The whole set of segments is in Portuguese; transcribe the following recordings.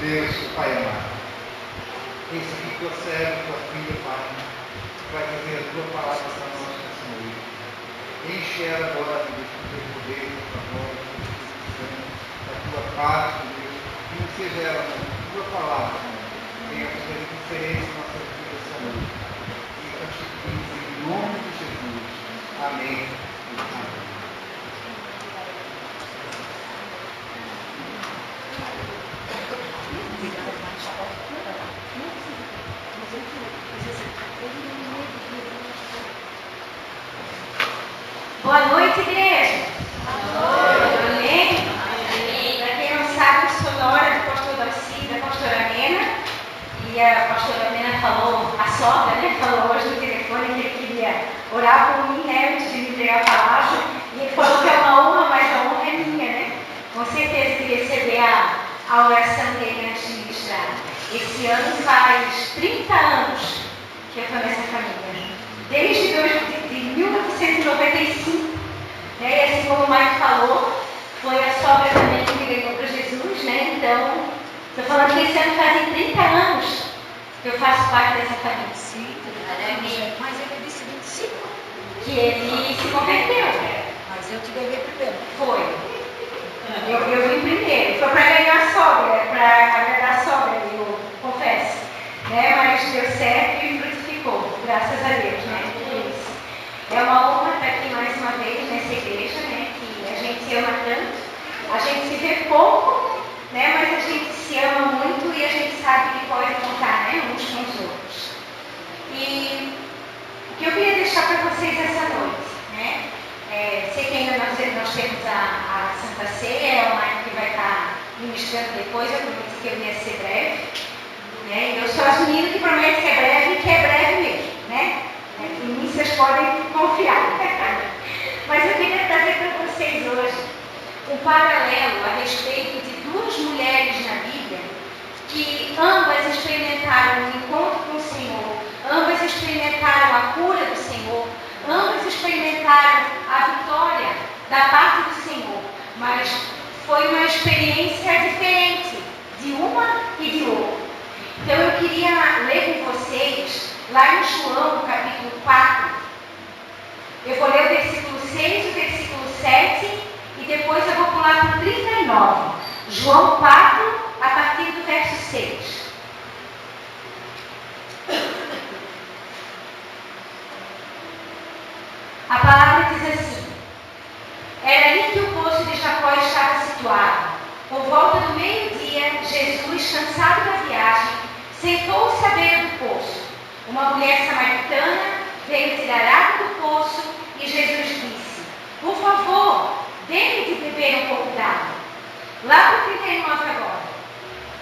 Deus, Pai amado, eis aqui tua serva, tua filha, Pai, vai trazer a tua palavra para nós nessa noite. Enche ela agora, Deus, com teu poder, com tua voz, com o Espírito Santo, da tua paz, Deus, que não seja ela, mas a tua palavra, venha fazer diferença na nossa vida essa noite. E constituímos em nome de Jesus. Amém. Amém. Boa noite, igreja. Boa noite. Amém. Para quem não sabe, eu sou nora do pastor Darcy, da pastora Mena. E a pastora Mena falou, a sogra, né, falou hoje no telefone que ele queria orar por mim, né, antes de me entregar a palavra. E ele falou que é uma honra, mas a honra é minha, né? Com certeza que receber a oração dele antes de ministrar. Esse ano faz 30 anos que eu estou nessa família. Desde 1995, né? E assim como o Mike falou, foi a sogra também que me levou para Jesus, né? Então, estou falando que esse ano fazem 30 anos que eu faço parte dessa família. Sim, mas ele disse 25. Que ele se converteu. Mas eu te levei primeiro. Foi. Eu vim primeiro. Foi para ganhar a sogra, para agradar a sogra, eu confesso. Né? Mas deu certo e frutificou, graças a Deus, né? É uma honra estar aqui mais uma vez nessa igreja, né? Que a gente se ama tanto, a gente se vê pouco, né? Mas a gente se ama muito e a gente sabe que pode contar, né? Uns com os outros. E o que eu queria deixar para vocês essa noite, né? Sei que ainda nós temos a Santa Ceia, é uma que vai estar ministrando depois, eu prometi que eu ia ser breve. Né? Eu sou a menina que promete que é breve e que é breve mesmo, né? E nisso vocês podem confiar. Mas eu queria trazer para vocês hoje um paralelo a respeito de duas mulheres na Bíblia que ambas experimentaram o encontro com o Senhor, ambas experimentaram a cura do Senhor, ambas experimentaram a vitória da parte do Senhor, mas foi uma experiência diferente de uma e de outra. Então eu queria ler com vocês, lá em João, capítulo 4, eu vou ler o versículo 6 e o versículo 7, e depois eu vou pular para o 39. João 4, a partir do verso 6. A palavra diz assim: era ali que o poço de Jacó estava situado. Por volta do meio-dia, Jesus, cansado da viagem, sentou-se à beira do poço. Uma mulher samaritana veio tirar água do poço e Jesus disse: por favor, dê-me de beber um pouco d'água. Lá para o 39 agora.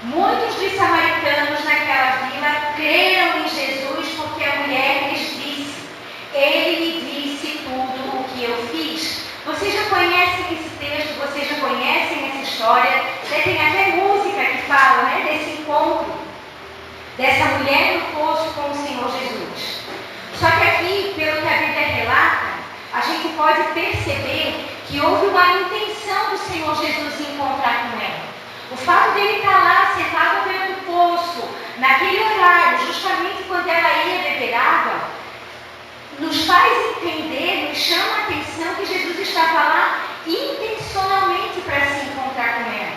Muitos dos samaritanos naquela vila creram em Jesus porque a mulher lhes disse: ele me disse tudo o que eu fiz. Vocês já conhecem esse texto, vocês já conhecem essa história. Tem até música que fala, né, desse encontro dessa mulher no poço com o Senhor Jesus. Só que aqui, pelo que a Bíblia relata, a gente pode perceber que houve uma intenção do Senhor Jesus em encontrar com ela. O fato dele estar lá sentado ao beira do poço, naquele horário, justamente quando ela ia beber água, nos faz entender, nos chama a atenção que Jesus estava lá intencionalmente para se encontrar com ela.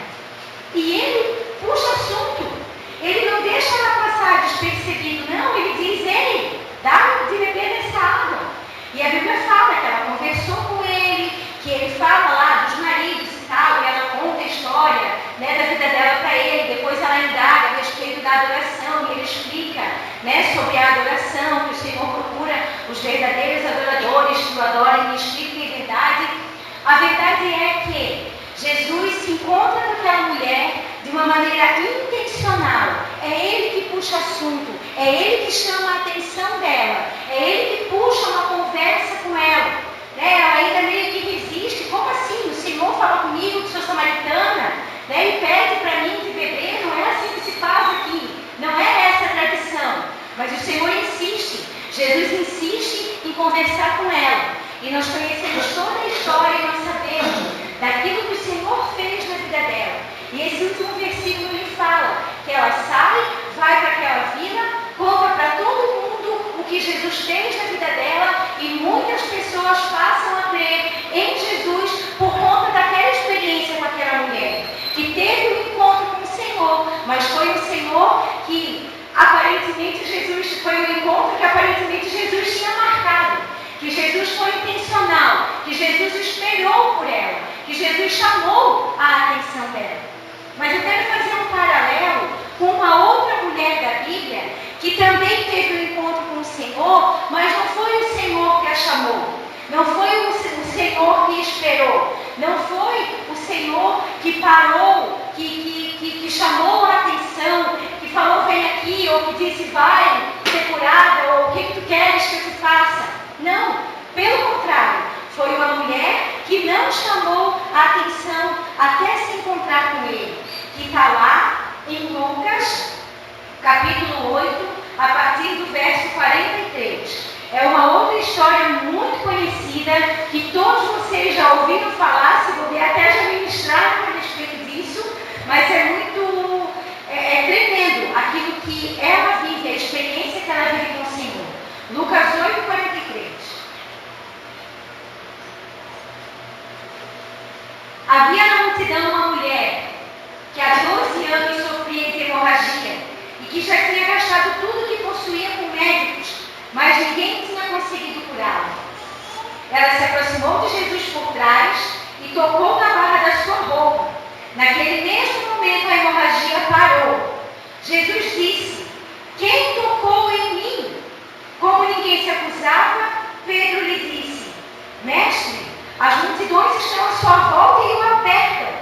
E ele puxa assunto. Ele não deixa ela passar despercebido, não. Ele diz: ei, dá de beber dessa água. E a Bíblia fala que ela conversou com ele, que ele fala lá dos maridos e tal, e ela conta a história, né, da vida dela para ele. Depois ela indaga a respeito da adoração, e ele explica, né, sobre a adoração, que o Senhor procura os verdadeiros adoradores que o adorem em espírito e em verdade. A verdade é que Jesus se encontra com aquela mulher de uma maneira intencional. É ele que puxa assunto, é ele que chama a atenção dela, é ele que puxa uma conversa com ela. Né? Ela ainda meio que resiste. Como assim? O Senhor fala comigo que sou samaritana, né, e pede para mim de beber? Não é assim que se faz aqui. Não é essa a tradição. Mas o Senhor insiste. Jesus insiste em conversar com ela. E nós conhecemos toda a história e nós sabemos daquilo que o Senhor fez na vida dela. E esse último versículo ele fala Jesus esperou por ela, que Jesus chamou a atenção dela. Mas eu quero fazer um paralelo com uma outra mulher da Bíblia que também teve um encontro com o Senhor, mas não foi o Senhor que a chamou, não foi o Senhor que esperou, não foi o Senhor que parou, que chamou a atenção, que falou vem aqui, ou que disse vai ser curada, ou o que tu queres que eu te faça. Não, pelo contrário, foi uma mulher que não chamou a atenção até se encontrar com ele, que está lá em Lucas, capítulo 8, a partir do verso 43. É uma outra história muito conhecida, que todos vocês já ouviram falar, se bobear até já ministraram a respeito disso, mas é muito tremendo aquilo que ela vive, a experiência que ela vive com o Senhor. Lucas 8, 43. Havia na multidão uma mulher que há 12 anos sofria de hemorragia e que já tinha gastado tudo que possuía com médicos, mas ninguém tinha conseguido curá-la. Ela se aproximou de Jesus por trás e tocou na barra da sua roupa. Naquele mesmo momento a hemorragia parou. Jesus disse: quem tocou em mim? Como ninguém se acusava, Pedro lhe disse: mestre, as multidões estão à sua volta e o apertam.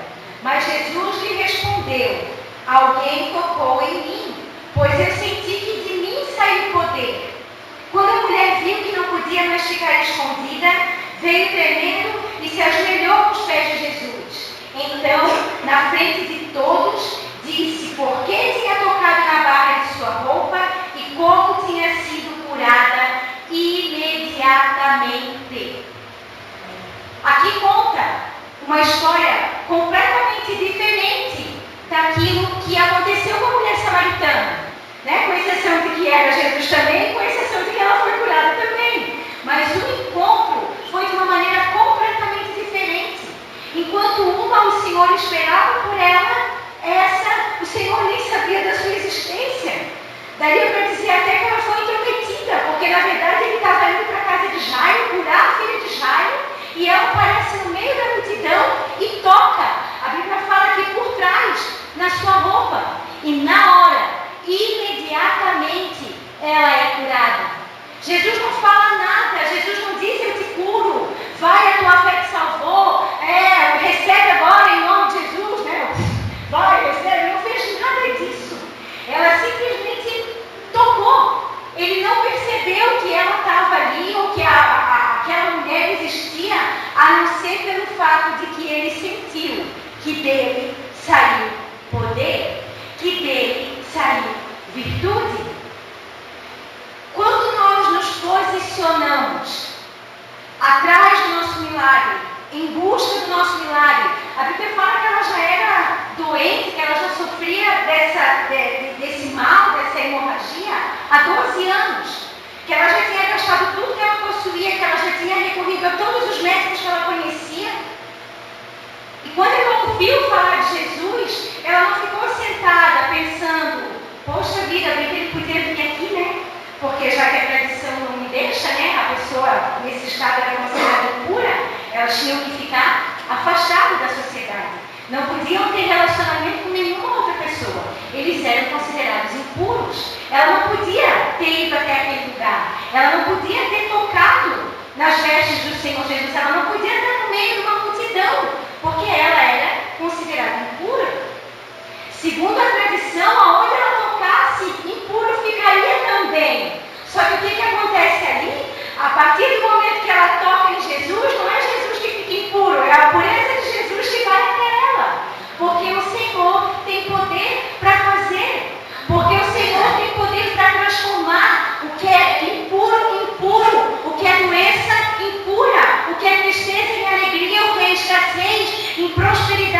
Mas Jesus lhe respondeu: alguém tocou em mim, pois eu senti que de mim saiu poder. Quando a mulher viu que não podia mais ficar escondida, veio tremendo e se ajoelhou aos pés de Jesus. Então, na frente de todos, disse por que tinha tocado na barra de sua roupa e como tinha sido curada imediatamente. Aqui conta uma história completamente diferente daquilo que aconteceu com a mulher samaritana, né? Com exceção de que era Jesus também, com exceção de que ela foi curada também. Mas o encontro foi de uma maneira completamente diferente. Enquanto uma o Senhor esperava por ela, essa o Senhor nem sabia da sua existência. Daria para dizer até que ela foi intrometida, porque na verdade ele estava indo para a casa de Jairo, curar a filha de Jairo, e ela aparece no meio da multidão e toca. A Bíblia fala que por trás, na sua roupa, e na hora, imediatamente, ela é curada. Jesus não fala nada, Jesus não diz eu te curo, vai, a tua fé te salvou, recebe agora em nome de Jesus, né? Vai, recebe, não fez nada disso. Ela simplesmente tocou. Ele não percebeu que ela estava ali ou que aquela mulher existia, a não ser pelo fato de que ele sentiu que dele saiu poder, que dele saiu virtude. Quando nós nos posicionamos atrás do nosso milagre, em busca do nosso milagre, a Bíblia fala que ela já era doente, que ela já sofria desse mal, dessa hemorragia, há 12 anos, que ela já tinha gastado tudo que ela possuía, que ela já tinha recorrido a todos os médicos que ela conhecia. E quando ela ouviu falar de Jesus, ela não ficou sentada pensando, poxa vida, bem que ele podia vir aqui, né? Porque já que a tradição não me deixa, né? A pessoa nesse estado era considerada impura, elas tinham que ficar afastadas da sociedade. Não podiam ter relacionamento com nenhuma outra pessoa. Eles eram considerados impuros. Ela não podia ter ido até aquele lugar. Ela não podia ter tocado nas vestes do Senhor Jesus. Ela não podia estar no meio de uma multidão, porque ela era considerada impura. Segundo a tradição, aonde ela tocasse, impuro ficaria também. Só que o que acontece ali? A partir do momento que ela toca em Jesus, não é Jesus que fica impuro, é a pureza de Jesus que vai até ela. Porque o Senhor tem poder para fazer. Porque o Senhor tem poder para transformar o que é impuro, impuro, o que é doença, impura, o que é tristeza em alegria, o que é escassez em prosperidade.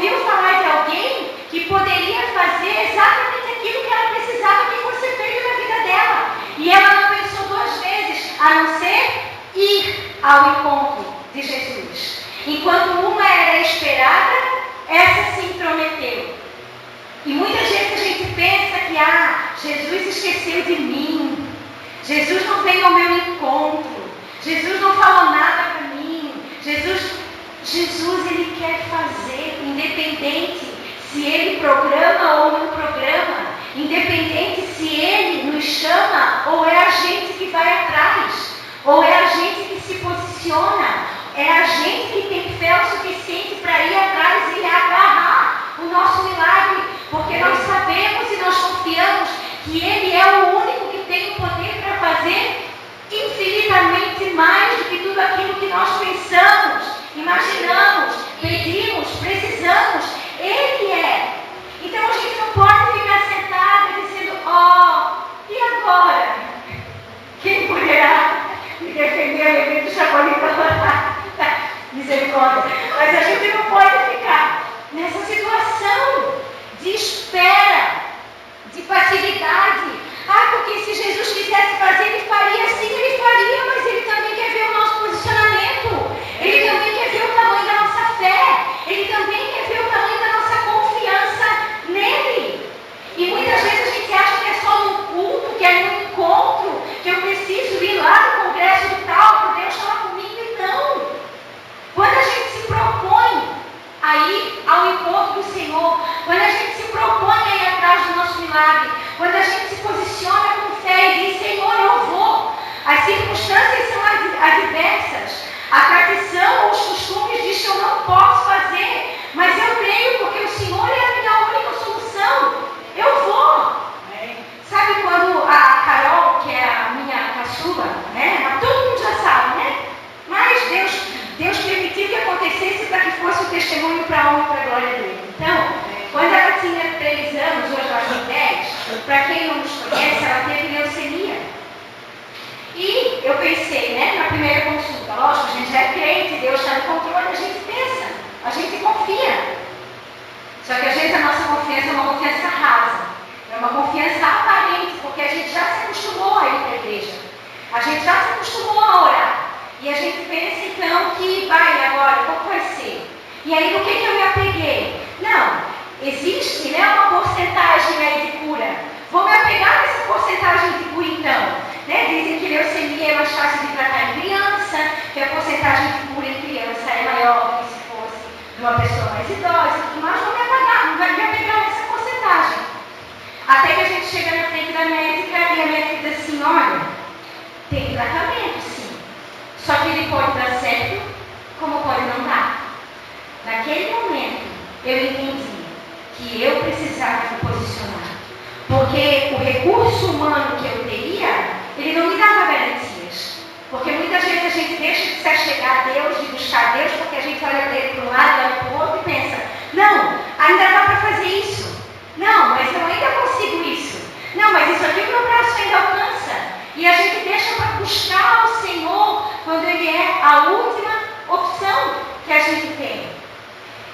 ouviu falar de alguém que poderia fazer exatamente aquilo que ela precisava que fosse feito na vida dela. E ela não pensou duas vezes, a não ser ir ao encontro de Jesus. Enquanto uma era esperada, essa se intrometeu. E muitas vezes a gente pensa que Jesus esqueceu de mim. Jesus não veio ao meu encontro. Jesus não falou nada para mim. Jesus, ele quer fazer, independente se ele programa ou não programa, independente se ele nos chama ou é a gente que vai atrás, ou é a gente que se posiciona, é a gente que tem fé o suficiente para ir atrás e agarrar o nosso milagre, porque nós sabemos e nós confiamos que ele é o único que tem o poder para fazer infinitamente mais do que tudo aquilo que nós pensamos, imaginamos, pedimos, precisamos. Ele é. Então a gente não pode ficar sentado dizendo, e agora? Quem poderá me defender a lei do Chapolin Colorado? Misericórdia. Mas a gente não pode ficar nessa situação de espera, de facilidade. Porque se Jesus quisesse fazer, ele faria sim, ele faria, mas ele também quer ver o nosso posicionamento. Ele também quer ver o tamanho da nossa fé. Ele também quer ver o tamanho da nossa confiança nele. E muitas vezes a gente acha que é só num culto, que é num encontro, que eu preciso ir lá no congresso e tal, para Deus falar comigo. E não. Quando a gente se propõe a ir ao encontro do Senhor, quando a gente se propõe a ir atrás do nosso milagre, quando a gente se posiciona com fé e diz, Senhor, eu vou. As circunstâncias são adversas. A tradição ou os costumes diz que eu não posso fazer, mas eu creio porque o Senhor é a minha única solução. Eu vou. Sabe quando a Carol, que é a minha caçula, né? Todo mundo já sabe, né? Mas Deus permitiu que acontecesse para que fosse um testemunho para a honra e para a glória dele. Então, quando ela tinha 3 anos, hoje ela tem 10, para quem não nos conhece, ela teve leucemia. E eu pensei, na primeira consulta, lógico, a gente já é crente, Deus está no controle, a gente pensa, a gente confia. Só que às vezes a nossa confiança é uma confiança rasa, é uma confiança aparente, porque a gente já se acostumou a ir para a igreja, a gente já se acostumou a orar. E a gente pensa então que vai agora, como vai ser? E aí no que eu me apeguei? Não, existe uma porcentagem aí de cura. Vou me apegar nessa porcentagem de cura então. Dizem que leucemia é mais fácil de tratar em criança, que a porcentagem de cura em criança é maior do que se fosse de uma pessoa mais idosa e tudo mais. Vou me apegar nessa porcentagem. Até que a gente chega na frente da médica e a médica diz assim, olha, tem tratamento sim. Só que ele pode dar certo, como pode não dar. Naquele momento, eu entendi que eu precisava me posicionar. Porque o recurso humano que eu teria, ele não me dava garantias. Porque muitas vezes a gente deixa de se achegar a Deus, de buscar a Deus, porque a gente olha para ele para um lado, olha para o outro e pensa, não, ainda dá para fazer isso. Não, mas eu ainda consigo isso. Não, mas isso aqui o meu braço ainda alcança. E a gente deixa para buscar o Senhor quando Ele é a última opção que a gente tem.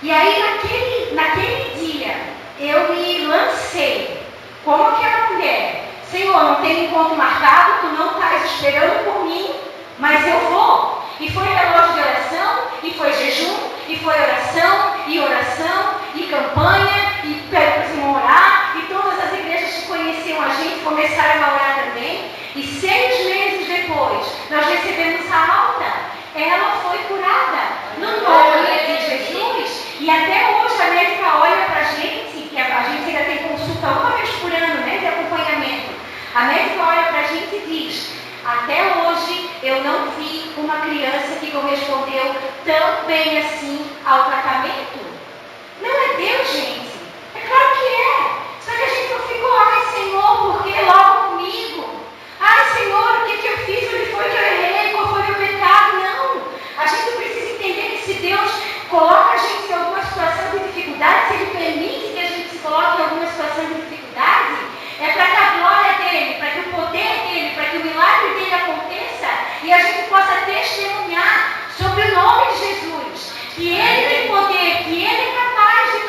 E aí, naquele dia, eu me lancei, como aquela mulher. Senhor, não tem encontro marcado, Tu não estás esperando por mim, mas eu vou. E foi relógio de oração, e foi jejum, e foi oração, e campanha, e pede para o irmão orar, e todas as igrejas que conheciam a gente começaram a orar também. E 6 meses depois, nós recebemos a alta. Ela foi curada no nome de Jesus. E até hoje a médica olha para a gente, que a gente ainda tem consulta uma vez por ano, de acompanhamento. A médica olha para a gente e diz, até hoje eu não vi uma criança que correspondeu tão bem assim ao tratamento. Não é Deus, gente. É claro que é. Só que a gente não ficou, Senhor, por que logo comigo? Senhor, o que eu fiz? Onde foi que eu errei? Qual foi o meu pecado? Não. A gente precisa entender que se Deus coloca a gente em alguma situação de dificuldade, se Ele permite que a gente se coloque em alguma situação de dificuldade, é para que a glória dEle, para que o poder dEle, para que o milagre dEle aconteça e a gente possa testemunhar sobre o nome de Jesus, que Ele tem poder, que Ele é capaz de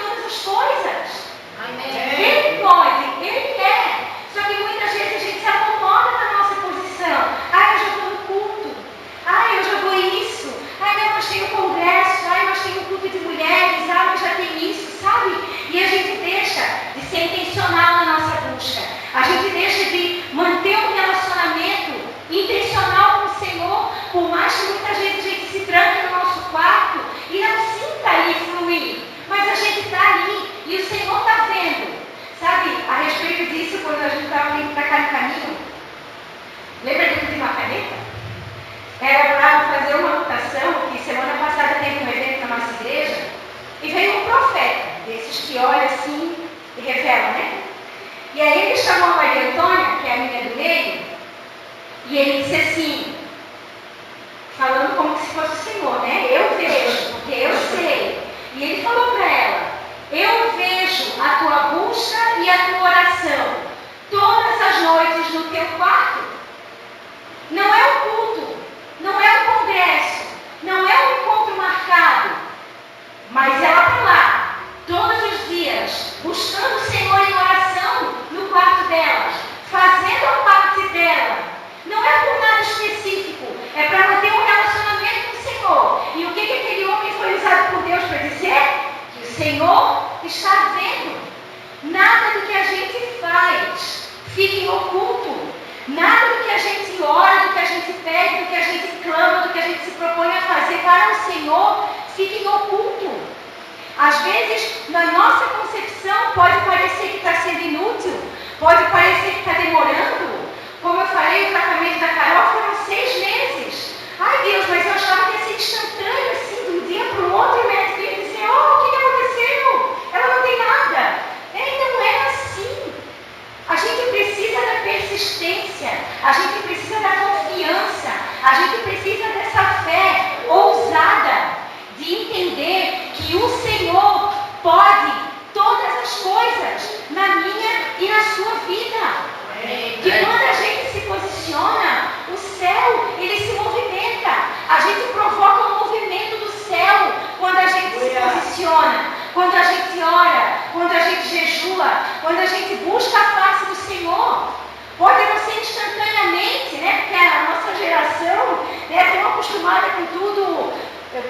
Senhor está vendo. Nada do que a gente faz fica em oculto. Nada do que a gente ora, do que a gente pede, do que a gente clama, do que a gente se propõe a fazer para o Senhor fica em oculto. Às vezes, na nossa concepção, pode parecer que está sendo inútil, pode parecer que está demorando. Como eu falei, o tratamento da Carol foram 6 meses. Ai Deus, mas eu achava que ia ser instantâneo, assim, de um dia para o outro, e o médico ia dizer, o que aconteceu? Ela não tem nada. Não é assim. A gente precisa da persistência, a gente precisa da confiança, a gente precisa dessa fé ousada de entender que o Senhor pode todas as coisas na minha e na sua vida. Que quando a gente se posiciona, o céu, ele se movimenta. A gente provoca um movimento do céu quando a gente se posiciona, quando a gente ora, quando a gente jejua, quando a gente busca a face do Senhor. Pode não ser instantaneamente, porque a nossa geração é tão acostumada com tudo. Eu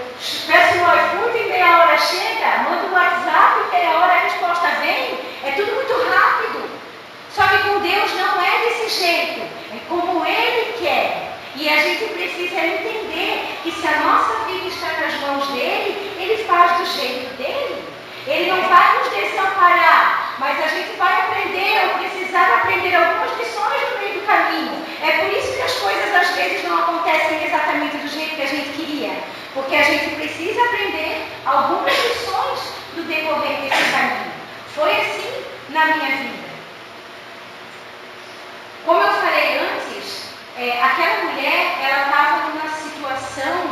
peço no iFood e meia hora chega, mando um WhatsApp e meia hora a resposta vem. É tudo muito rápido. Só que com Deus não é desse jeito. É como Ele quer. E a gente precisa entender que se a nossa vida está nas mãos dEle, Ele faz do jeito dEle. Ele não vai nos desamparar, mas a gente vai aprender ou precisar aprender algumas lições no meio do caminho. É por isso que as coisas às vezes não acontecem exatamente do jeito que a gente queria. Porque a gente precisa aprender algumas lições do decorrer desse caminho. Foi assim na minha vida. Como eu falei antes, aquela mulher, ela estava numa situação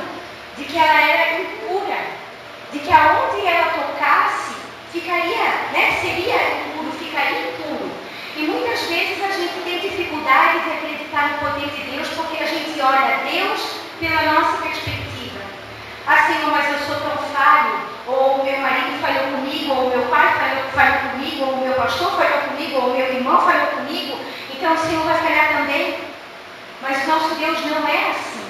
de que ela era impura, de que aonde ela tocasse, ficaria, seria impuro, ficaria impuro. E muitas vezes a gente tem dificuldade de acreditar no poder de Deus porque a gente olha a Deus pela nossa perspectiva. Assim, mas eu sou tão falho, ou o meu marido falhou comigo, ou o meu pai falhou comigo, ou o meu pastor falhou comigo, ou o meu irmão falhou comigo, então o Senhor vai falhar também. Mas o nosso Deus não é assim.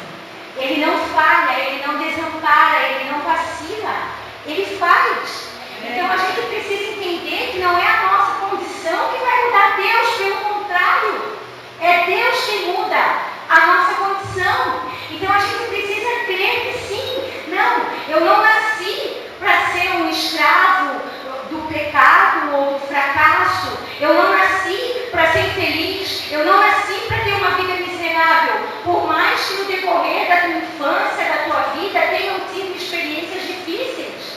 Ele não falha, Ele não desampara, Ele não vacila. Ele faz. Então a gente precisa entender que não é a nossa condição que vai mudar Deus, pelo contrário. É Deus que muda a nossa condição. Então a gente precisa crer que sim. Não, eu não nasci para ser um escravo do pecado ou do fracasso. Eu não nasci para ser infeliz. Eu não nasci para ter uma vida miserável. Por mais que no decorrer da tua infância, da tua vida, tenham tido experiências difíceis.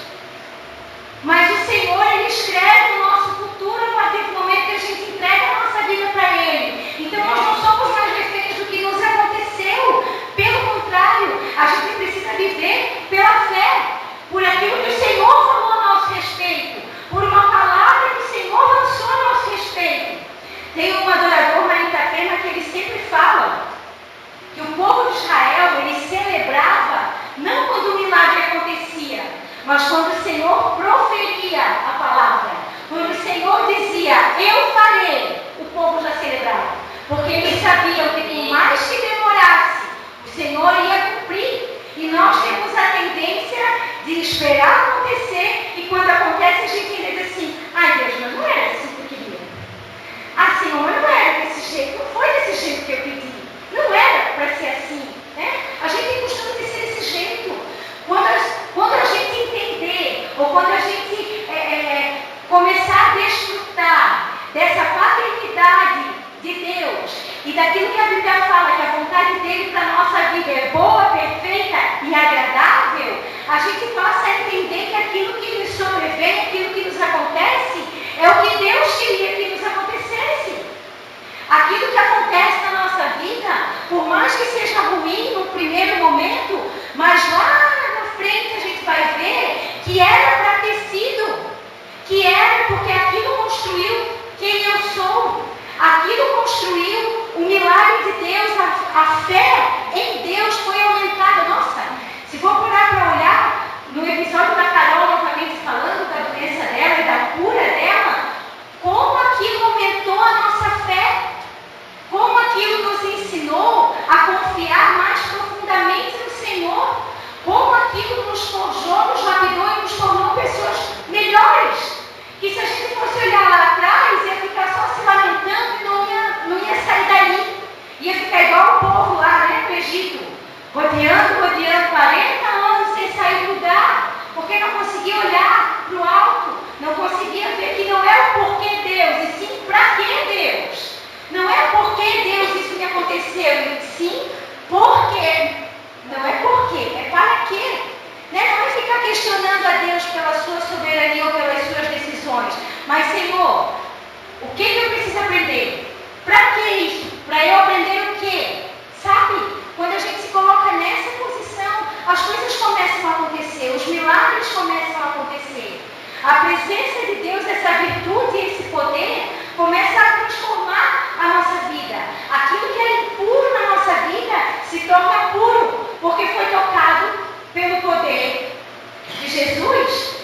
Mas o Senhor, Ele escreve o nosso futuro a partir do momento que a gente entrega a nossa vida para Ele. Então nós não somos mais reféns do que nos aconteceu. Pelo contrário, a gente precisa viver pela fé, por aquilo que o Senhor falou a nosso respeito, por uma palavra que o Senhor lançou a nosso respeito. Tem um adorador lá em Itapema que ele sempre fala que o povo de Israel, ele celebrava não quando o milagre acontecia, mas quando o Senhor proferia a palavra. Quando o Senhor dizia, eu farei, o povo já celebrava. Porque eles sabiam que por mais que demorasse, o Senhor ia cumprir. E nós temos a tendência de esperar acontecer, e quando acontece a gente ainda diz assim, ai Deus, mas não era assim que eu queria. Ah Senhor, mas não era desse jeito, não foi desse jeito que eu pedi. Não era para ser assim. A gente tem costume de ser desse jeito. Quando a gente entender, ou quando a gente começar a desfrutar dessa paternidade de Deus e daquilo que a Bíblia fala, que a vontade dele para a nossa vida é boa, perfeita e agradável, a gente passa a entender que aquilo que nos sobrevém, aquilo que nos acontece, é o que Deus queria que nos acontecesse. Aquilo que acontece na nossa vida, por mais que seja ruim no primeiro momento, mas lá na frente a gente vai ver que era para ter sido, que era porque aquilo construiu quem eu sou, aquilo construiu o milagre de Deus, a fé em Deus foi aumentada. Nossa, se for parar para olhar no episódio da Carol novamente falando da doença dela e da cura dela, como aquilo aumentou a nossa fé, como aquilo nos ensinou a confiar mais profundamente no Senhor, como presença de Deus, essa virtude, esse poder, começa a transformar a nossa vida. Aquilo que é impuro na nossa vida se torna puro, porque foi tocado pelo poder de Jesus.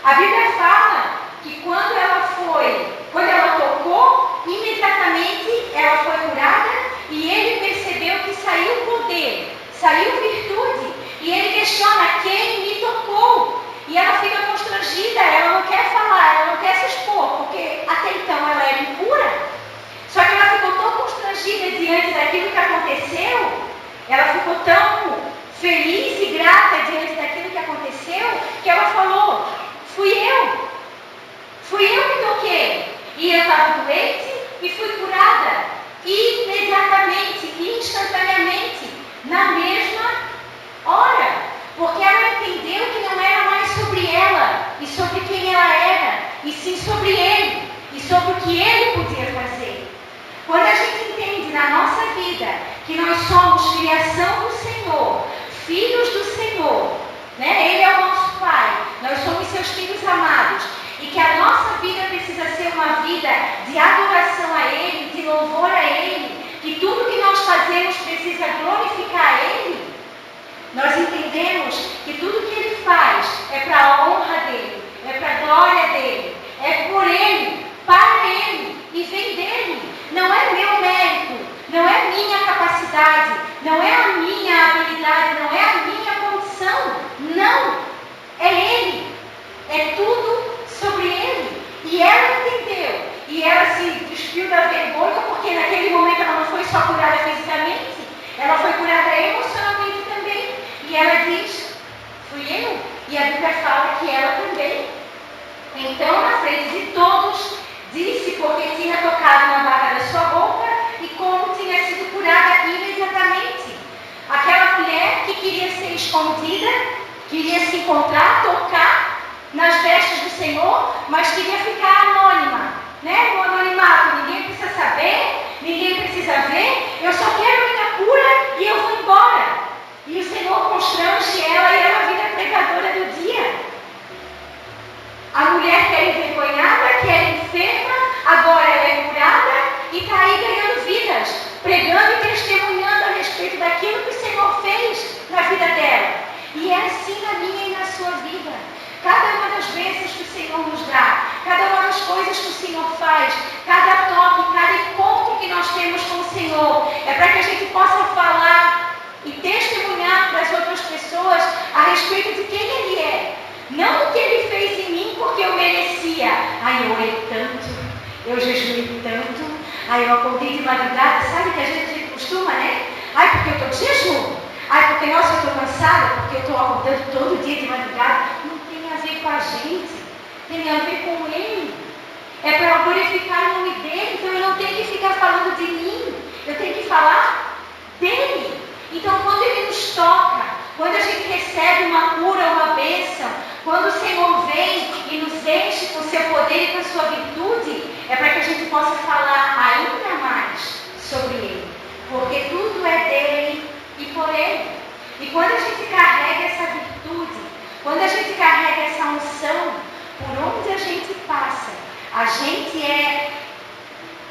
A Bíblia fala que quando ela tocou, imediatamente ela foi curada e ele percebeu que saiu poder, saiu virtude. E ele questiona: quem me tocou? E ela fica constrangida, ela não quer falar, ela não quer se expor, porque até então ela era impura. Só que ela ficou tão constrangida diante daquilo que aconteceu, ela ficou tão feliz e grata diante daquilo que aconteceu, que ela falou: fui eu que toquei. E eu estava doente e fui curada imediatamente, instantaneamente, na mesma hora, porque ela entendeu que não era mais sobre ela e sobre quem ela era, e sim sobre ele e sobre o que ele podia fazer. Quando a gente entende na nossa vida que nós somos criação do Senhor, filhos do Senhor, né? Ele é o nosso Pai, nós somos seus filhos amados, e que a nossa vida precisa ser uma vida de adoração a Ele, de louvor a Ele, que tudo que nós fazemos precisa glorificar a Ele. Nós entendemos que tudo que Ele faz é para a honra dEle, é para a glória dEle, é por Ele, para Ele e vem dEle. Não é meu mérito, não é minha capacidade, não é a minha habilidade, não é a minha condição. Não, é Ele, é tudo sobre Ele. E ela entendeu, e ela se despiu da vergonha, porque naquele momento ela não foi só curada fisicamente, ela foi curada emocionalmente também. E ela diz: fui eu. E a Bíblia fala que ela também. Então, na frente de todos, disse porque tinha tocado na barra da sua roupa e como tinha sido curada imediatamente. Aquela mulher que queria ser escondida, queria se encontrar, tocar nas vestes do Senhor, mas queria ficar anônima, né? No anonimato, ninguém precisa saber, ninguém precisa ver, eu só quero a minha cura e eu vou embora. E o Senhor constrange ela e ela vira pregadora do dia. A mulher que era envergonhada, que era enferma, agora ela é curada e está aí ganhando vidas, pregando e testemunhando a respeito daquilo que o Senhor fez na vida dela. E é assim na minha e na sua vida. Cada uma das bênçãos que o Senhor nos dá, cada uma das coisas que o Senhor faz, cada toque, cada encontro que nós temos com o Senhor, é para que a gente possa falar e testemunhar para as outras pessoas a respeito de quem Ele é. Não o que Ele fez em mim porque eu merecia. Ai, eu orei tanto, eu jejuei tanto, ai, eu acordei de madrugada. Sabe que a gente costuma, né? Ai, porque eu estou de jejum. Ai, porque, nossa, eu estou cansada, porque eu estou acordando todo dia de madrugada. Não tem a ver com a gente, tem a ver com Ele. É para glorificar o nome dEle. Então eu não tenho que ficar falando de mim, eu tenho que falar dEle. Então quando Ele nos toca, quando a gente recebe uma cura, uma bênção, quando o Senhor vem e nos enche com o seu poder e com a sua virtude, é para que a gente possa falar ainda mais sobre Ele, porque tudo é dEle e por Ele. E quando a gente carrega essa virtude, quando a gente carrega essa unção, por onde a gente passa, a gente é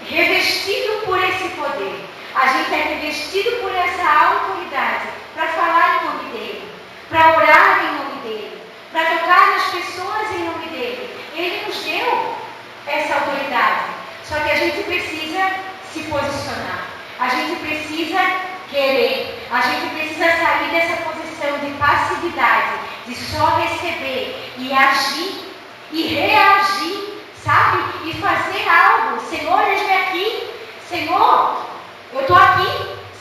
revestido por esse poder, a gente é revestido por essa autoridade para falar em nome dEle, para orar em nome dEle, para tocar nas pessoas em nome dEle. Ele nos deu essa autoridade, só que a gente precisa se posicionar, a gente precisa querer, a gente precisa sair dessa posição de passividade, de só receber e agir e reagir, sabe? E fazer algo. Senhor, eis-me aqui. Senhor, eu estou aqui.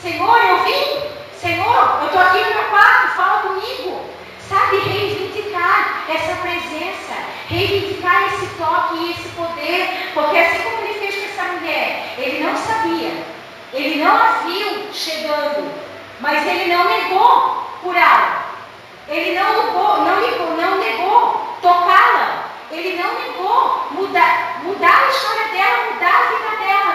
Senhor, eu vim. Senhor, eu estou aqui no meu quarto, fala comigo. Sabe, reivindicar essa presença, reivindicar esse toque e esse poder, porque assim como Ele fez com essa mulher, Ele não sabia, Ele não a viu chegando, mas Ele não negou curá-la, Ele não negou tocá-la, Ele não negou mudar a história dela, mudar a vida dela.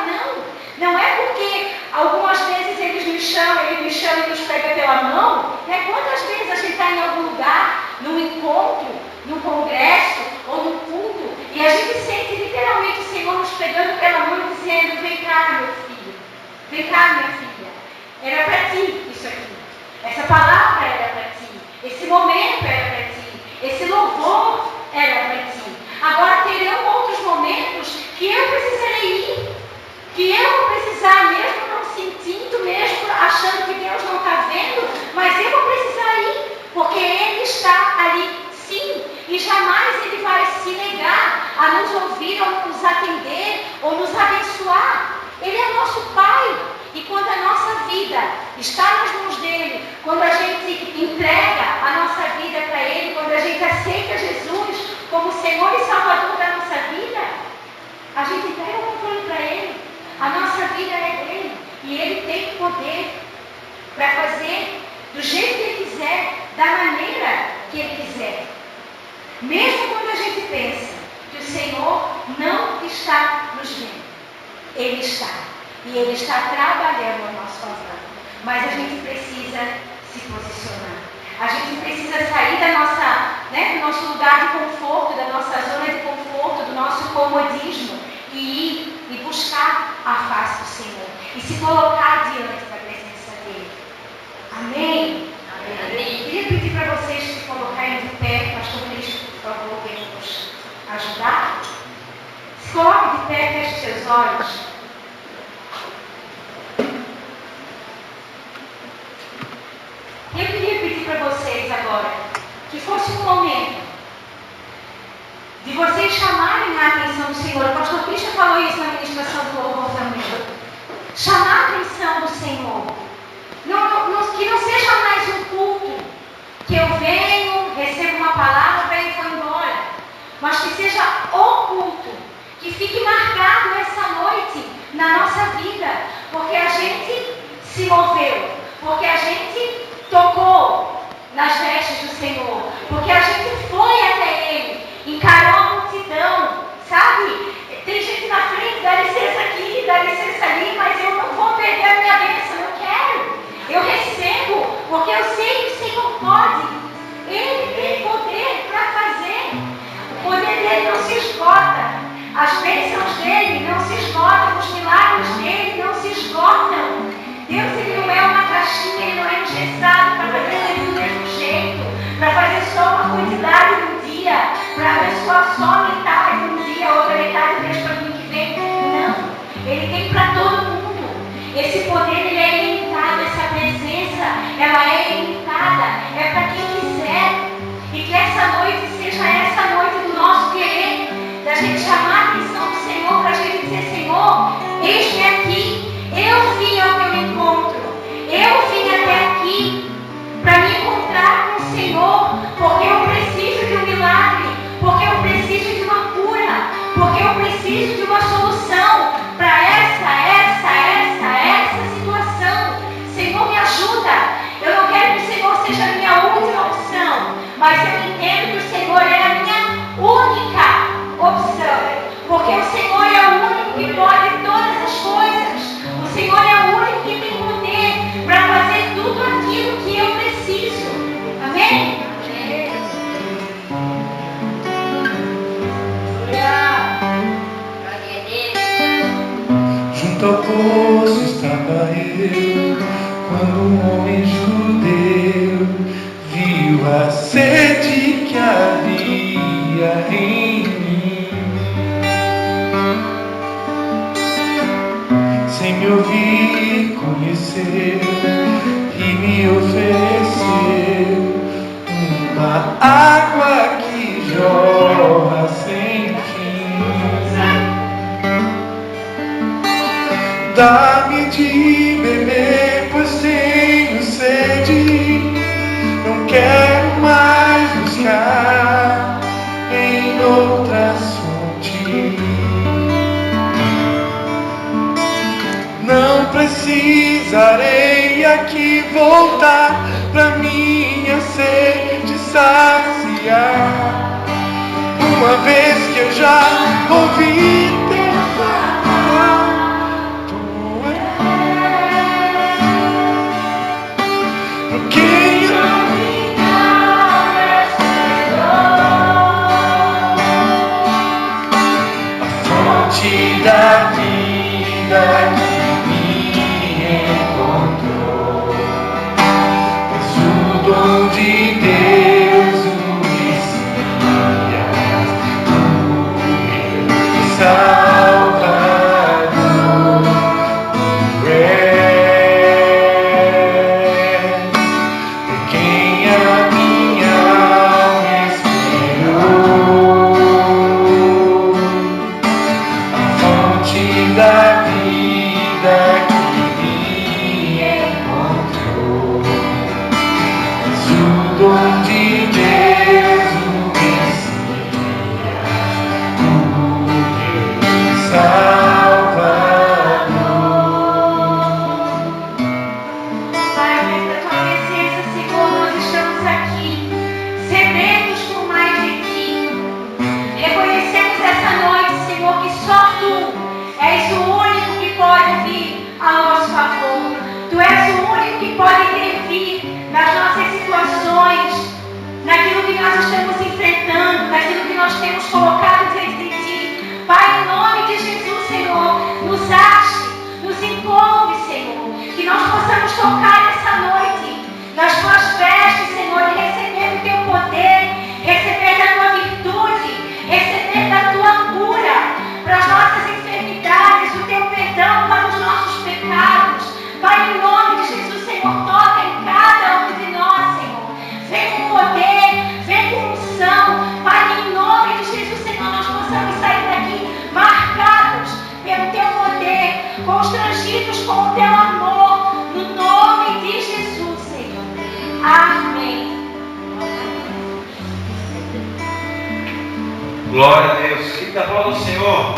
Não é porque algumas vezes Ele me chama e nos pega pela mão, né? Quantas vezes a gente está em algum lugar, num encontro, num congresso ou num culto, pegando pela mão e dizendo: vem cá, meu filho, vem cá, minha filha. Era para ti isso aqui. Essa palavra era para ti. Esse momento era para ti. Esse louvor era para ti. Agora terão outros momentos que eu precisarei ir. Que eu vou precisar, mesmo não sentindo, mesmo achando que Deus não está vendo, mas eu vou precisar ir. Porque Ele está ali, sim. E jamais Ele vai se negar a nos ouvir, ou nos atender, ou nos abençoar. Ele é nosso Pai. E quando a nossa vida está nas mãos dEle, quando a gente entrega a nossa vida para Ele, quando a gente aceita Jesus como Senhor e Salvador da nossa vida, a gente entrega o controle para Ele. A nossa vida é dEle. E Ele tem poder para fazer do jeito que Ele quiser, da maneira que Ele quiser. Mesmo quando a gente pensa que o Senhor não está nos vendo, Ele está. E Ele está trabalhando ao nosso favor. Mas a gente precisa se posicionar. A gente precisa sair do nosso lugar de conforto, da nossa zona de conforto, do nosso comodismo e ir e buscar a face do Senhor. E se colocar diante da presença dEle. Amém? Amém. Eu queria pedir para vocês se colocarem de pé. Pastor Cristo, por favor, venha nos ajudar. Se coloque de pé, feche seus olhos. Eu queria pedir para vocês agora que fosse um momento de vocês chamarem a atenção do Senhor. O pastor Cristo falou isso na ministração do louvor também. Chamar a atenção do Senhor. Que não seja mais um culto que eu venho, recebo uma palavra e vou embora. Mas que seja o culto que fique marcado essa noite na nossa vida. Porque a gente se moveu. Porque a gente tocou nas vestes do Senhor, porque a gente foi até Ele, encarou a multidão, sabe? Tem gente na frente, dá licença aqui, dá licença ali, mas eu não vou perder a minha bênção, eu quero, eu recebo, porque eu sei que o Senhor pode, Ele tem poder para fazer, o poder dEle não se esgota, as bênçãos dEle não se esgotam, os milagres dEle não se esgotam. Deus, Ele não é uma caixinha, Ele não é engessado para fazer tudo do mesmo jeito, para fazer só uma quantidade no dia, para abençoar só metade no dia, outra metade do mês para mim que vem. Não, Ele tem para todo mundo. Esse poder, Ele é ilimitado, essa presença, ela é ilimitada, é para quem quiser. E que essa noite seja essa noite do nosso querer, da gente chamar a atenção do Senhor, para a gente dizer: Senhor, eis-me aqui. Eu vim ao teu encontro. Eu vim até aqui para me encontrar com o Senhor, porque eu preciso de um milagre, porque eu preciso de uma cura, porque eu preciso de uma solução para essa situação. Senhor, me ajuda. Eu não quero que o Senhor seja a minha última opção, mas eu entendo que o Senhor é a minha única opção, porque o Senhor é o único que pode todas as coisas. O Senhor é o único que tem poder para fazer tudo aquilo que eu preciso. Amém? Junto ao poço estava eu, quando um homem judeu viu a sede que havia em mim. Sem me ouvir, conheceu e me ofereceu uma água que jorra sem fim. Dá-me de beber, pois tenho sede. Não quero mais buscar em outra fonte. Não precisarei aqui voltar pra minha sede saciar, uma vez que eu já ouvi teu falar. Tu és por quem eu a fonte da que nós estamos enfrentando, daquilo que nós temos colocado diante de Ti. Pai, em nome de Jesus, Senhor, nos ache, nos encontre, Senhor. Que nós possamos tocar nessa noite nas Tuas vestes, Senhor, e receber o Teu poder, receber da Tua virtude, receber da Tua cura para as nossas enfermidades, o Teu perdão para os nossos pecados. Pai, em nome de Jesus, Senhor, toca em cada um de nós, Senhor. Vem com poder, vem com unção. Pai, em nome de Jesus, Senhor, nós possamos sair daqui marcados pelo Teu poder, constrangidos com o Teu amor, no nome de Jesus, Senhor. Amém. Glória a Deus. Que da palavra do Senhor.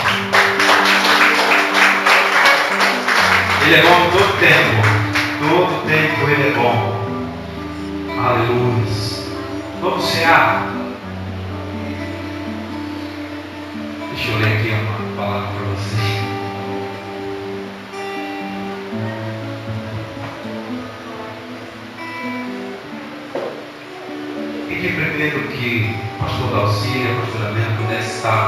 Ele é bom todo tempo. Todo tempo Ele é bom. Aleluia. Vamos cear. Deixa eu ler aqui uma palavra para vocês. Pedir primeiro que o pastor Dalcília, a pastora Mena pudesse estar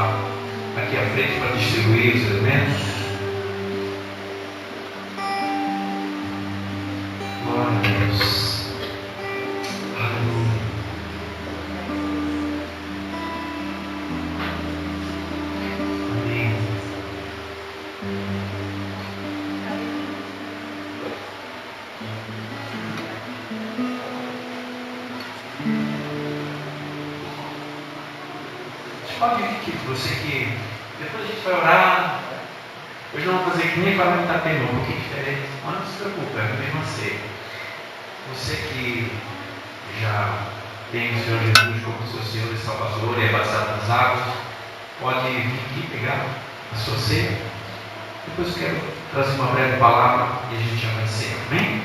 aqui à frente para distribuir os elementos. Glória a Deus. Aleluia. Amém. Pode vir aqui, você que depois a gente vai orar. Hoje não vamos fazer que nem para estar tendo um pouquinho diferente, mas não se preocupe, é a mesma ceia. Você que já tem o Senhor Jesus como seu Senhor e Salvador e é batizado nas águas, pode vir aqui pegar a sua ceia. Depois eu quero trazer uma breve palavra e a gente já vai cear, amém?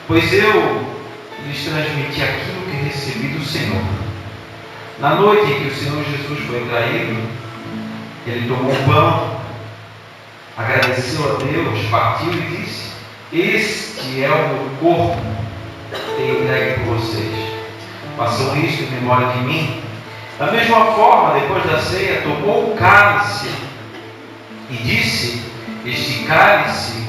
Pois eu lhes transmiti aquilo que recebi do Senhor. Na noite em que o Senhor Jesus foi traído, Ele tomou o pão, agradeceu a Deus, partiu e disse: este é o meu corpo, que tenho entregue por vocês. Façam isto em memória de mim. Da mesma forma, depois da ceia, tomou o cálice e disse: este cálice,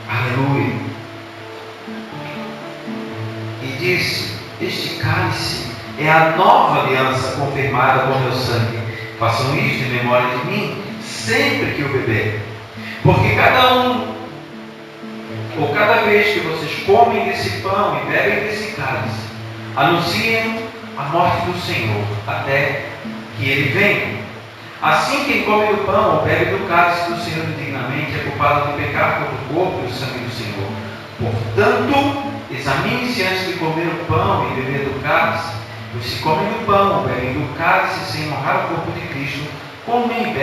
aleluia, e disse: este cálice é a nova aliança confirmada com meu sangue. Façam isto em memória de mim sempre que o beber, porque cada um ou cada vez que vocês comem desse pão e bebem desse cálice, anunciem a morte do Senhor até que Ele venha. Assim, quem come do pão ou bebe do cálice do Senhor indignamente é culpado de pecar contra o corpo e o sangue do Senhor. Portanto, examine-se antes de comer o pão e beber do cálice, pois se comem do pão ou bebem do cálice sem honrar o corpo de Cristo, comem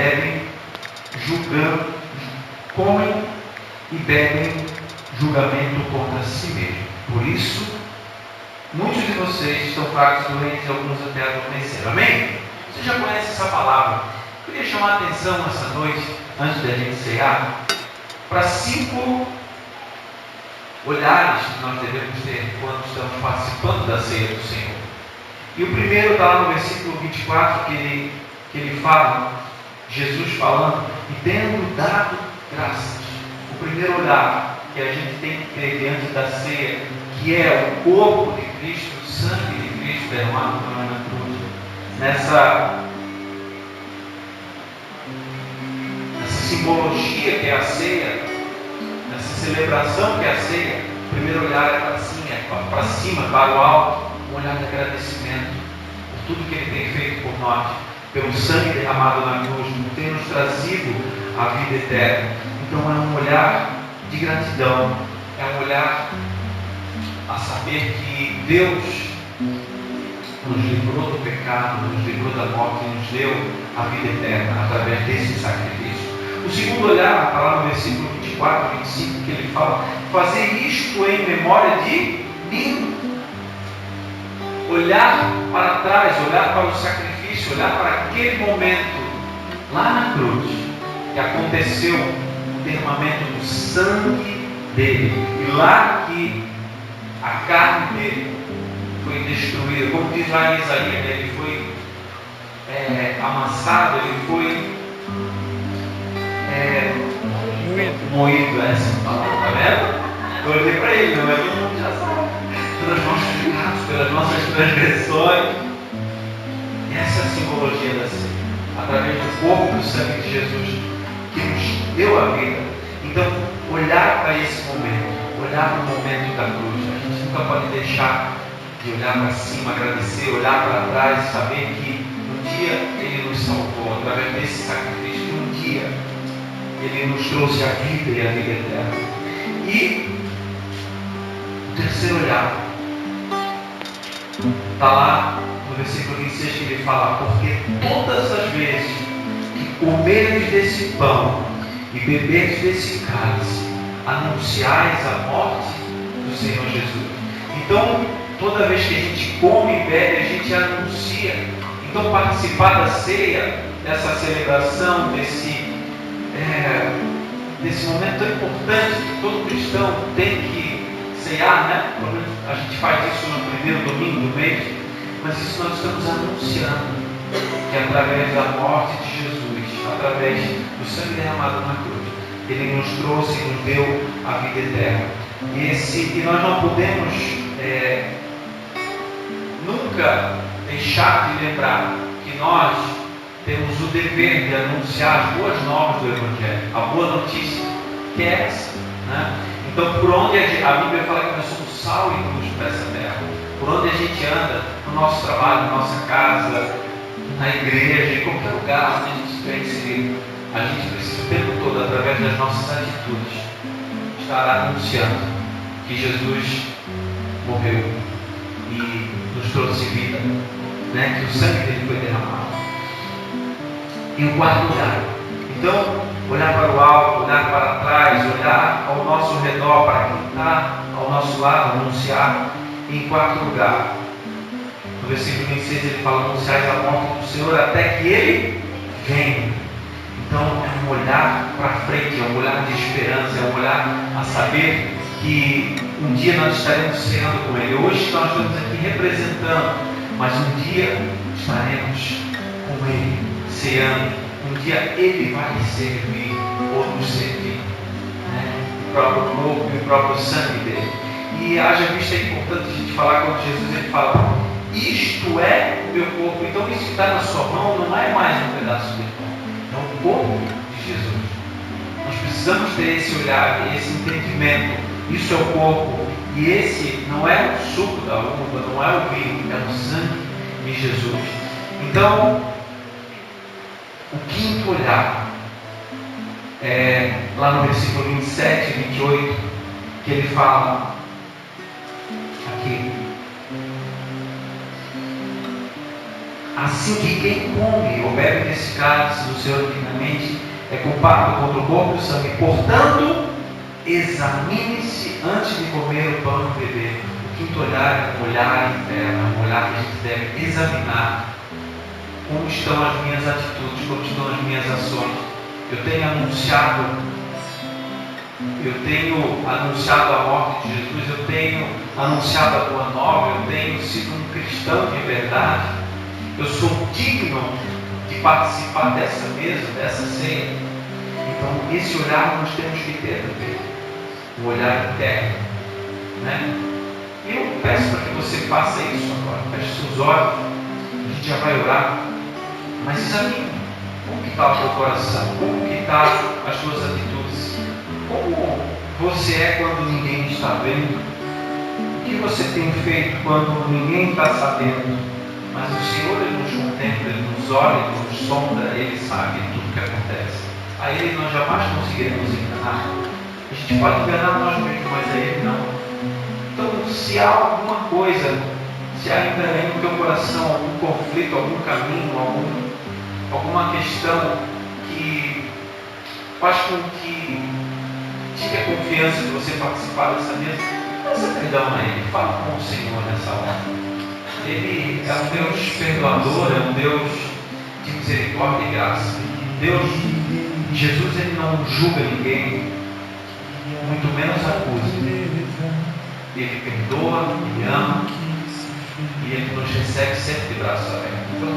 e bebem julgamento contra si mesmo. Por isso, muitos de vocês estão fracos e doentes, e alguns até adormeceram. Amém? Você já conhece essa palavra? Eu queria chamar a atenção nessa noite, antes da gente cear, para 5 olhares que nós devemos ter quando estamos participando da ceia do Senhor. E o primeiro está lá no versículo 24, que ele fala, Jesus falando, e tendo dado graças. O primeiro olhar que a gente tem que ter diante da ceia, que é o corpo de Cristo, o sangue de Cristo derramado na cruz, nessa simbologia que é a ceia, nessa celebração que é a ceia, o primeiro olhar é para cima, para o alto, um olhar de agradecimento por tudo que Ele tem feito por nós, pelo sangue derramado na cruz, por ter nos trazido a vida eterna. Então é um olhar de gratidão, é um olhar a saber que Deus nos livrou do pecado, nos livrou da morte e nos deu a vida eterna através desse sacrifício. O segundo olhar, está lá no versículo 24, 25, que ele fala, fazer isto em memória de mim. Olhar para trás, olhar para o sacrifício, olhar para aquele momento lá na cruz, que aconteceu o derramamento do sangue dele, e lá que a carne dele foi destruída, como diz lá em Isaías, ele foi amassado, ele foi moído, essa palavra, tá vendo? Eu olhei para ele, mas todo mundo já sabe, pelos nossos pecados, pelas nossas transgressões. Essa é a simbologia da ceia, através do corpo e do sangue de Jesus, que nos deu a vida. Então, olhar para esse momento, olhar para o momento da cruz, a gente nunca pode deixar de olhar para cima, agradecer, olhar para trás e saber que um dia Ele nos salvou através desse sacrifício, que um dia Ele nos trouxe a vida e a vida eterna. E o terceiro olhar está lá no versículo 26, que ele fala, porque todas as vezes que comerdes desse pão e beberdes desse cálice, anunciais a morte do Senhor Jesus. Então, toda vez que a gente come e bebe, a gente anuncia. Então, participar da ceia, dessa celebração, desse momento tão importante que todo cristão tem que cear, né? A gente faz isso no primeiro domingo do mês, mas isso nós estamos anunciando, que através da morte de Jesus, através do sangue derramado na cruz, Ele nos trouxe e nos deu a vida eterna. E nós não podemos nunca deixar de lembrar que nós temos o dever de anunciar as boas novas do Evangelho, a boa notícia, que é essa, né? Então, por onde a Bíblia fala que nós somos sal e luz para essa terra, por onde a gente anda, no nosso trabalho, na nossa casa, na igreja, em qualquer lugar onde a gente estiver inserido, a gente precisa o tempo todo, através das nossas atitudes, estar anunciando que Jesus morreu e nos trouxe vida, né? Que o sangue dele foi derramado. E o quarto lugar, então, olhar para o alto, olhar para trás, olhar ao nosso redor, para quem está ao nosso lado, anunciar. E em quarto lugar, no versículo 26 ele fala, anunciais a morte do Senhor até que Ele venha. Então é um olhar para frente, é um olhar de esperança, é um olhar a saber que um dia nós estaremos ceando com Ele. Hoje nós estamos aqui representando, mas um dia estaremos com Ele, ceando. Um dia Ele vai servir ou nos servir, né? O próprio corpo e o próprio sangue dele. E haja vista, é importante a gente falar quando Jesus ele fala, isto é o meu corpo. Então isso que está na sua mão não é mais um pedaço de pão, é o corpo de Jesus. Nós precisamos ter esse olhar e esse entendimento Isso é o corpo. E esse não é o suco da uva, não é o vinho, é o sangue de Jesus. Então, o quinto olhar é lá no versículo 27 e 28, que ele fala aqui: assim que quem come ou bebe desse cálice do Senhor dignamente é culpado contra o corpo e o sangue. Portanto, examine-se antes de comer o pão e beber. O quinto olhar é um olhar interno, um olhar que a gente deve examinar. Como estão as minhas atitudes, como estão as minhas ações. Eu tenho anunciado a morte de Jesus, eu tenho anunciado a boa nova, eu tenho sido um cristão de verdade, eu sou digno de participar dessa mesa, dessa ceia. Então, esse olhar nós temos que ter também, um olhar interno, né? E eu peço para que você faça isso agora. Feche seus olhos, a gente já vai orar, mas examine como que está o teu coração, como que estão as tuas atitudes, como você é quando ninguém está vendo, o que você tem feito quando ninguém está sabendo, mas o Senhor Ele nos contempla, Ele nos olha, Ele nos sonda, Ele sabe tudo o que acontece. A Ele nós jamais conseguiremos enganar. A gente pode enganar nós mesmos, mas a Ele não. Então, se há alguma coisa, se há ainda aí no teu coração algum conflito, algum caminho, alguma questão que faz com que tire a confiança de você participar dessa mesa, peça perdão a Ele, fala com o Senhor nessa hora. Ele é um Deus perdoador, é um Deus de misericórdia e graça. Jesus, Ele não julga ninguém, muito menos acusa. Ele perdoa, Ele ama e Ele nos recebe sempre de braços abertos. Então,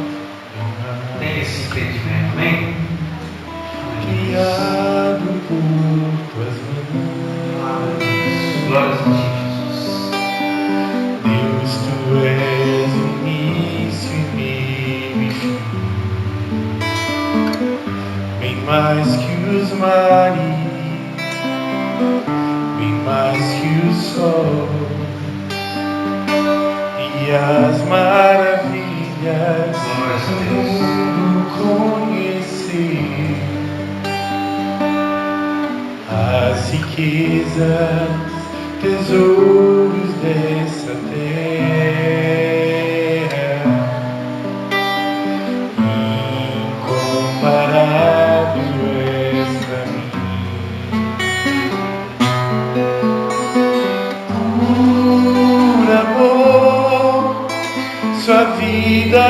tem esse entendimento, amém? Criado por tuas mãos, Glórias a ti, Jesus. Deus, tu és o início e meio e fim, bem mais que os mares, bem mais que o sol e as maravilhas do mundo conhecer, as riquezas, tesouros dessa terra, incomparável és pra mim. Por amor, sua vida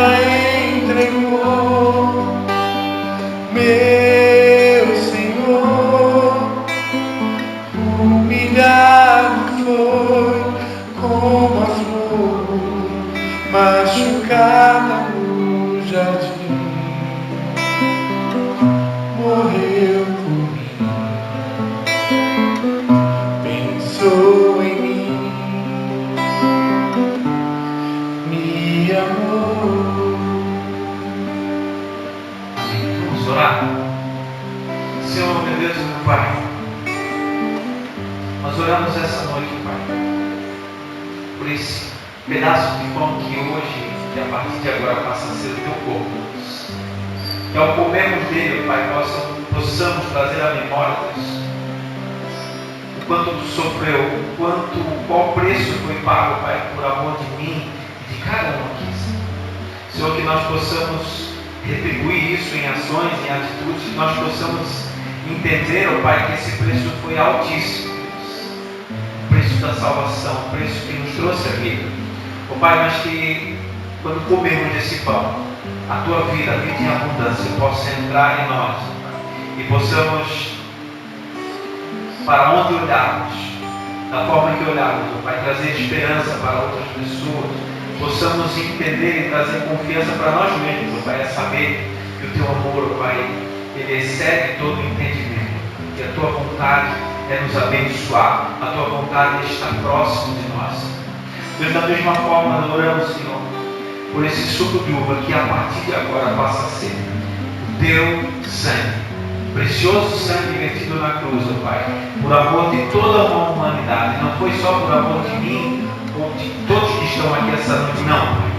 entregou, meu Senhor. Humilhado foi como a flor machucada no jardim, morreu por mim, pensou em mim, me amou. Amém. Vamos orar? Senhor, meu Deus e meu Pai, nós oramos essa noite, Pai, por esse pedaço de pão que hoje, que a partir de agora passa a ser o teu corpo. Que ao comermos dele, Pai, possamos trazer à memória, Deus, o quanto tu sofreu, qual preço foi pago, Pai, por amor de mim e de cada um aqui. Senhor, que nós possamos retribuir isso em ações, em atitudes, que nós possamos entender, ó Pai, que esse preço foi altíssimo. Da salvação, o preço que nos trouxe a vida, ó Pai, mas que quando comermos desse pão, a tua vida, a vida em abundância, possa entrar em nós e possamos, para onde olharmos, da forma que olharmos, ó Pai, trazer esperança para outras pessoas, possamos entender e trazer confiança para nós mesmos, ó Pai, a saber que o teu amor, ó Pai, ele excede todo o entendimento, que a tua vontade é nos abençoar, a tua vontade é estar próximo de nós. Deus, da mesma forma, nós oramos, Senhor, por esse suco de uva que a partir de agora passa a ser o teu sangue, precioso sangue vertido na cruz, ó Pai, por amor de toda uma humanidade. Não foi só por amor de mim ou de todos que estão aqui essa noite, não, Pai.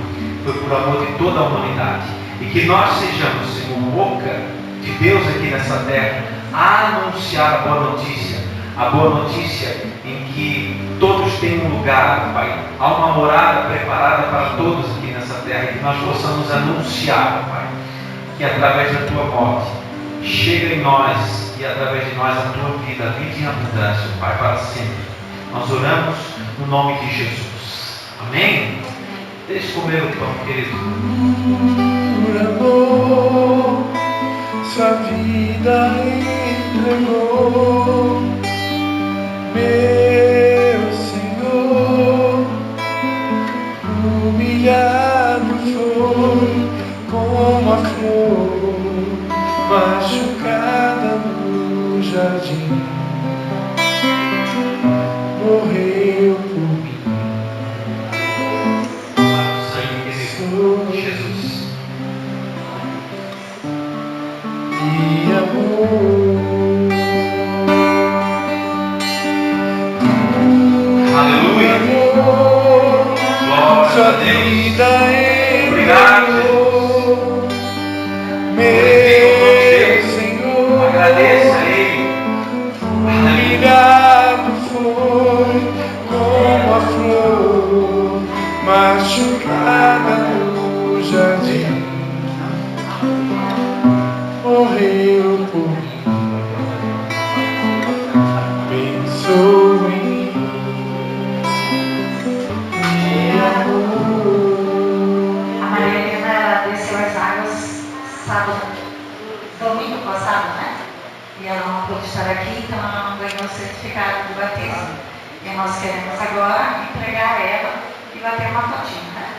Foi por amor de toda a humanidade. E que nós sejamos, Senhor, boca de Deus aqui nessa terra, a anunciar a boa notícia. A boa notícia em que todos têm um lugar, Pai. Há uma morada preparada para todos aqui nessa terra. E que nós possamos anunciar, Pai, que através da Tua morte chega em nós e através de nós a Tua vida, a vida em abundância, Pai, para sempre. Nós oramos no nome de Jesus. Amém? Deixe comer o pão, querido. Por amor, sua vida entregou, meu Senhor. Humilhado foi como a flor machucada no jardim. Morreu por mim. Jesus. E amor. Aleluia. Glória Sua a Deus. vida Obrigado, entregou, meu Senhor. Agradeça a Ele. Humilhado foi como a flor machucada no jardim. Morreu por mim. Pensou em mim. Me amou. A Maria Helena, ela desceu as águas sábado, domingo passado, né? E ela não pôde estar aqui, então ela não ganhou o certificado do batismo. E nós queremos agora entregar ela e bater uma fotinha, né?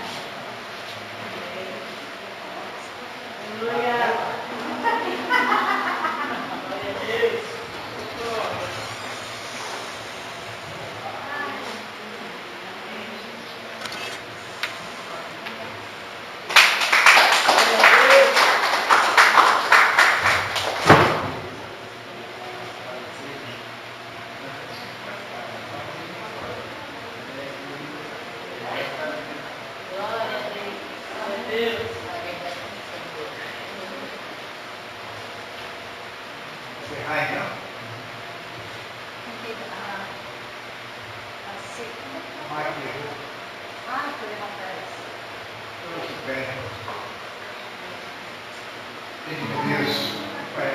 Encerrar então? Mike errou. Todos de pé. Bendito Deus, Pai.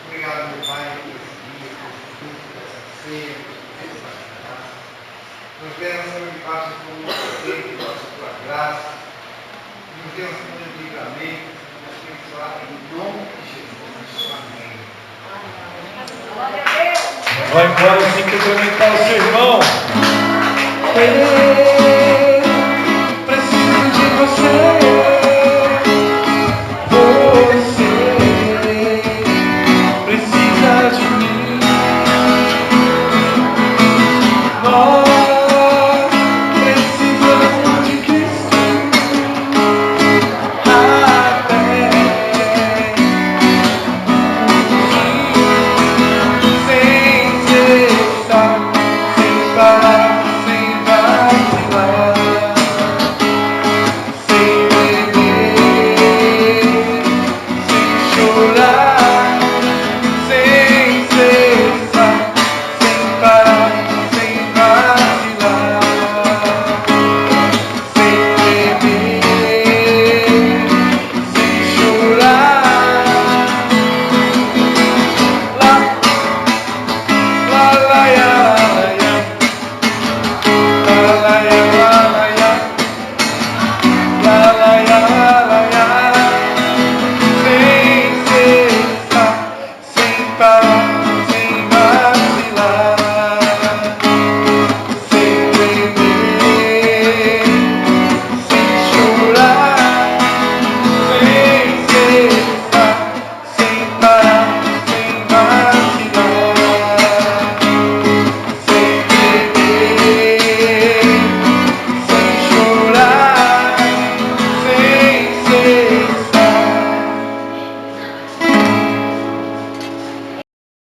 Obrigado, meu Pai, por esse dia, por esse culto, por essa ceia, por essa graça. Nos demos, Senhor, debaixo do teu debaixo da tua graça. Nos demos, Senhor, de livramento, nos abençoado em nome de Jesus. Amém. Vai embora sem cumprimentar o seu irmão.